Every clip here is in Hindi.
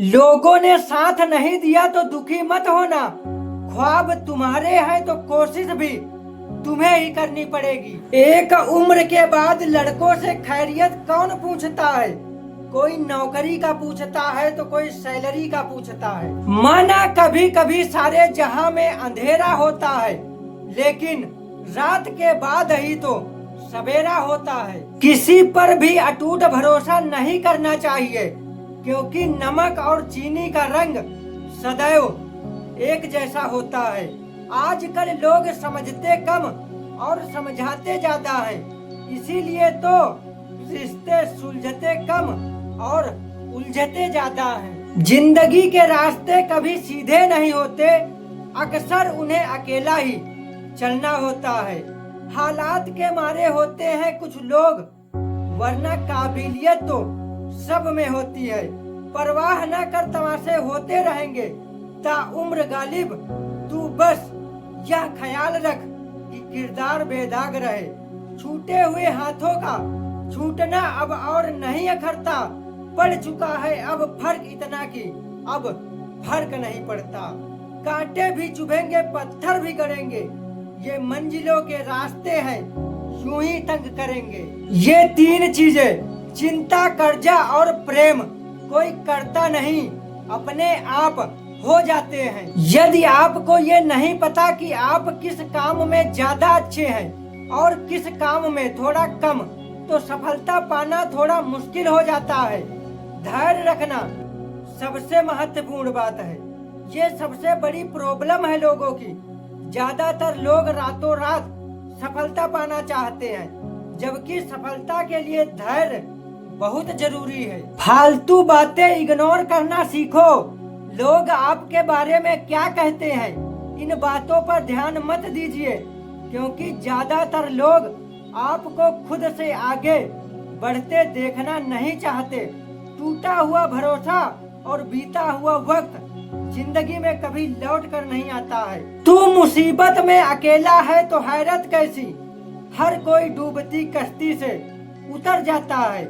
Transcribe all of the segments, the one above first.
लोगों ने साथ नहीं दिया तो दुखी मत होना। ख्वाब तुम्हारे हैं तो कोशिश भी तुम्हें ही करनी पड़ेगी। एक उम्र के बाद लड़कों से खैरियत कौन पूछता है? कोई नौकरी का पूछता है तो कोई सैलरी का पूछता है। माना कभी कभी सारे जहां में अंधेरा होता है, लेकिन रात के बाद ही तो सवेरा होता है। किसी पर भी अटूट भरोसा नहीं करना चाहिए, क्योंकि नमक और चीनी का रंग सदैव एक जैसा होता है। आजकल लोग समझते कम और समझाते ज्यादा है, इसीलिए तो रिश्ते सुलझते कम और उलझते ज्यादा हैं। जिंदगी के रास्ते कभी सीधे नहीं होते, अक्सर उन्हें अकेला ही चलना होता है। हालात के मारे होते हैं कुछ लोग, वरना काबिलियत तो सब में होती है। परवाह न कर, तमाशे होते रहेंगे ताउम्र गालिब। तू बस यह ख्याल रख कि किरदार बेदाग रहे। छूटे हुए हाथों का छूटना अब और नहीं अखरता। पड़ चुका है अब फर्क इतना कि अब फर्क नहीं पड़ता। कांटे भी चुभेंगे, पत्थर भी गड़ेंगे, ये मंजिलों के रास्ते हैं, यूं ही तंग करेंगे। ये तीन चीजें, चिंता, कर्जा और प्रेम, कोई करता नहीं, अपने आप हो जाते हैं। यदि आपको ये नहीं पता कि आप किस काम में ज्यादा अच्छे हैं और किस काम में थोड़ा कम, तो सफलता पाना थोड़ा मुश्किल हो जाता है। धैर्य रखना सबसे महत्वपूर्ण बात है। ये सबसे बड़ी प्रॉब्लम है लोगों की। ज्यादातर लोग रातों रात सफलता पाना चाहते हैं, जबकि सफलता के लिए धैर्य बहुत जरूरी है। फालतू बातें इग्नोर करना सीखो। लोग आपके बारे में क्या कहते हैं, इन बातों पर ध्यान मत दीजिए, क्योंकि ज्यादातर लोग आपको खुद से आगे बढ़ते देखना नहीं चाहते। टूटा हुआ भरोसा और बीता हुआ वक्त जिंदगी में कभी लौट कर नहीं आता है। तू मुसीबत में अकेला है तो हैरत कैसी, हर कोई डूबती कश्ती से उतर जाता है।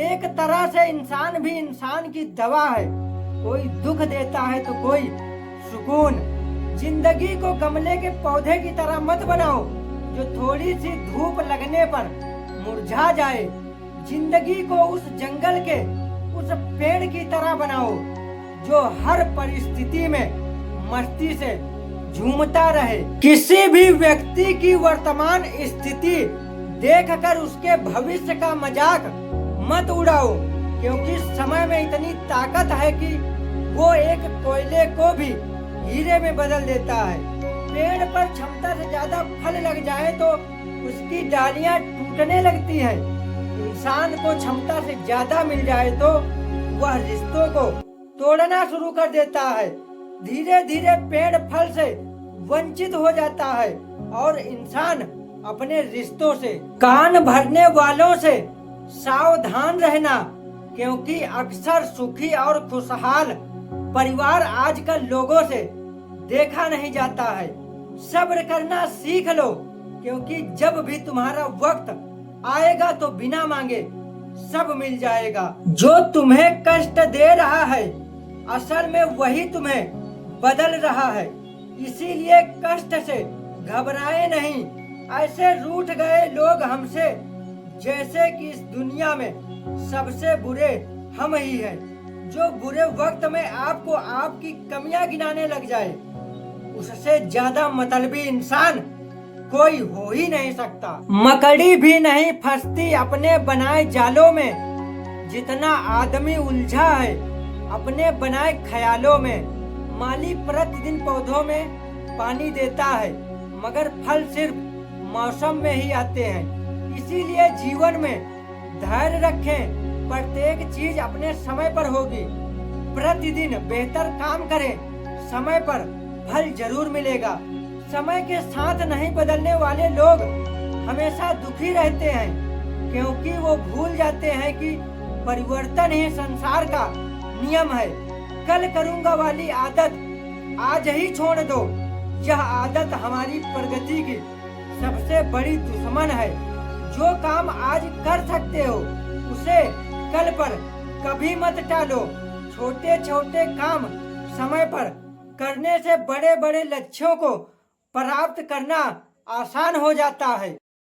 एक तरह से इंसान भी इंसान की दवा है, कोई दुख देता है तो कोई सुकून। जिंदगी को गमले के पौधे की तरह मत बनाओ जो थोड़ी सी धूप लगने पर मुरझा जाए। जिंदगी को उस जंगल के उस पेड़ की तरह बनाओ जो हर परिस्थिति में मस्ती से झूमता रहे। किसी भी व्यक्ति की वर्तमान स्थिति देखकर उसके भविष्य का मजाक मत उड़ाओ, क्योंकि समय में इतनी ताकत है कि वो एक कोयले को भी हीरे में बदल देता है। पेड़ पर क्षमता से ज्यादा फल लग जाए तो उसकी डालियां टूटने लगती हैं। इंसान को क्षमता से ज्यादा मिल जाए तो वह रिश्तों को तोड़ना शुरू कर देता है। धीरे धीरे पेड़ फल से वंचित हो जाता है और इंसान अपने रिश्तों से। कान भरने वालों से सावधान रहना, क्योंकि अक्सर सुखी और खुशहाल परिवार आजकल लोगों से देखा नहीं जाता है। सब्र करना सीख लो, क्योंकि जब भी तुम्हारा वक्त आएगा तो बिना मांगे सब मिल जाएगा। जो तुम्हें कष्ट दे रहा है असल में वही तुम्हें बदल रहा है, इसीलिए कष्ट से घबराए नहीं। ऐसे रूठ गए लोग हमसे जैसे कि इस दुनिया में सबसे बुरे हम ही हैं। जो बुरे वक्त में आपको आपकी कमियां गिनाने लग जाए, उससे ज्यादा मतलबी इंसान कोई हो ही नहीं सकता। मकड़ी भी नहीं फंसती अपने बनाए जालों में, जितना आदमी उलझा है अपने बनाए ख्यालों में। माली प्रतिदिन पौधों में पानी देता है, मगर फल सिर्फ मौसम में ही आते हैं। इसीलिए जीवन में धैर्य रखें, प्रत्येक चीज अपने समय पर होगी। प्रतिदिन बेहतर काम करें, समय पर फल जरूर मिलेगा। समय के साथ नहीं बदलने वाले लोग हमेशा दुखी रहते हैं, क्योंकि वो भूल जाते हैं कि परिवर्तन ही संसार का नियम है। कल करूंगा वाली आदत आज ही छोड़ दो, यह आदत हमारी प्रगति की सबसे बड़ी दुश्मन है। जो काम आज कर सकते हो उसे कल पर कभी मत टालो। छोटे छोटे काम समय पर करने से बड़े बड़े लक्ष्यों को प्राप्त करना आसान हो जाता है।